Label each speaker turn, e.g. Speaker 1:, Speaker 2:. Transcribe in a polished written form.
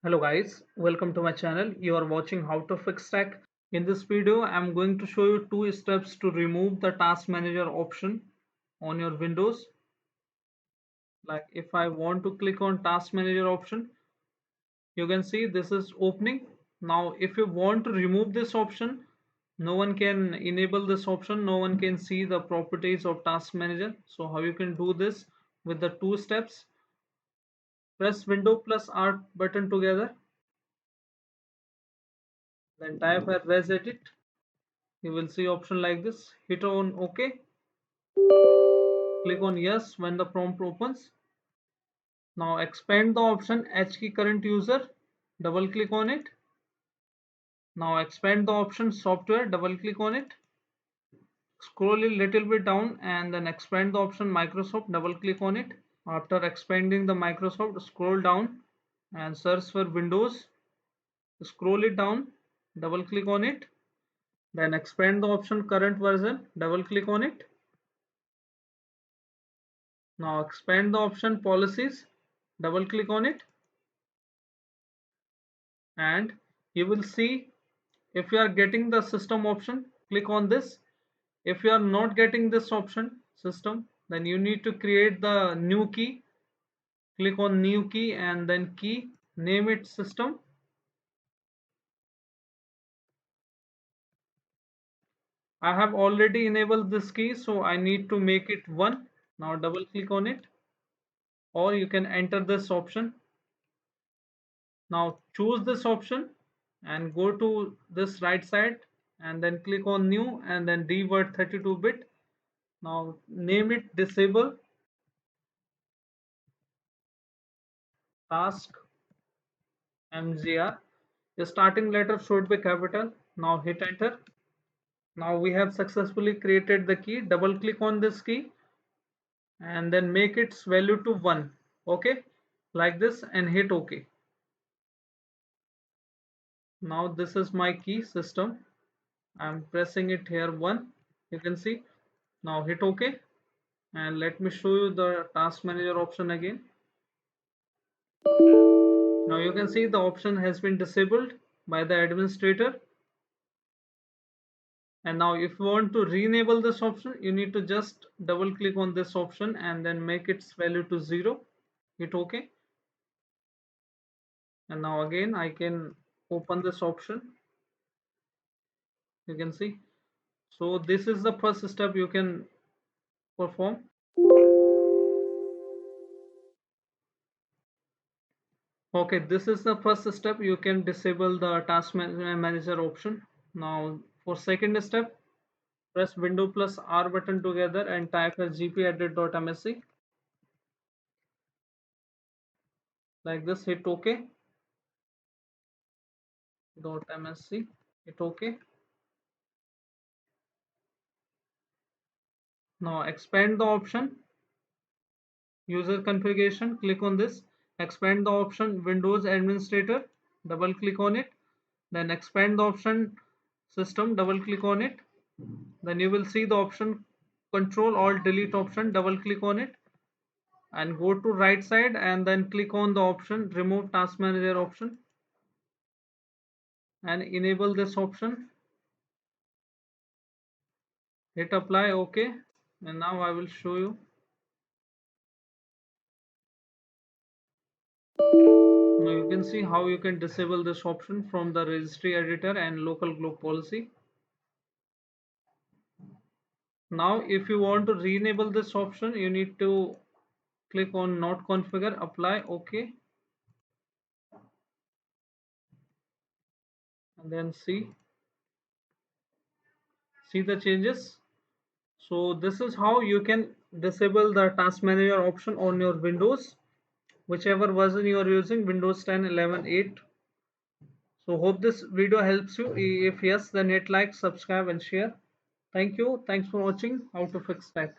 Speaker 1: Hello guys, welcome to my channel. You are watching how to fix tech. In this video, I'm going to show you two steps to remove the task manager option on your Windows. Like if I want to click on task manager option, you can see this is opening. Now if you want to remove this option, no one can enable this option, no one can see the properties of task manager. So how you can do this with the two steps? Press Window plus R button together, then type a res edit. You will see option like this. Hit on OK. Click on yes when the prompt opens. Now expand the option H key current user. Double click on it. Now expand the option software. Double click on it. Scroll a little bit down and then expand the option Microsoft. Double click on it. After expanding the Microsoft, scroll down and search for Windows. Scroll it down. Double click on it. Then expand the option current version. Double click on it. Now expand the option policies, double click on it, and you will see if you are getting the system option, click on this. If you are not getting this option, system, then you need to create the new key. Click on new key and then key, name it system. I have already enabled this key, so I need to make it 1. Now double click on it, or you can enter this option. Now choose this option and go to this right side and then click on new and then dword 32-bit. Now name it disable task mgr. The starting letter should be capital. Now hit enter. Now we have successfully created the key. Double click on this key and then make its value to 1. Okay, like this, and hit OK. Now this is my key system. I'm pressing it here 1. You can see. Now hit OK. And let me show you the task manager option again. Now you can see the option has been disabled by the administrator. And now if you want to re-enable this option, you need to just double click on this option and then make its value to 0. Hit OK. And now again I can open this option. You can see. So this is the first step you can perform. Okay, this is the first step. You can disable the task manager option. Now for second step, press Window plus R button together and type as gpedit.msc. Like this, hit OK. .msc, hit OK. Now expand the option user configuration. Click on this. Expand the option Windows Administrator. Double click on it. Then expand the option System. Double click on it. Then you will see the option Control Alt Delete option. Double click on it and go to right side and then click on the option Remove Task Manager option and enable this option. Hit apply. OK. And now I will show you. Now you can see how you can disable this option from the registry editor and local globe policy. Now if you want to re-enable this option, you need to click on not configure, apply, OK, and then see the changes. So this is how you can disable the task manager option on your Windows, whichever version you are using, Windows 10, 11, 8. So hope this video helps you. If yes, then hit like, subscribe and share. Thank you. Thanks for watching how to fix tech.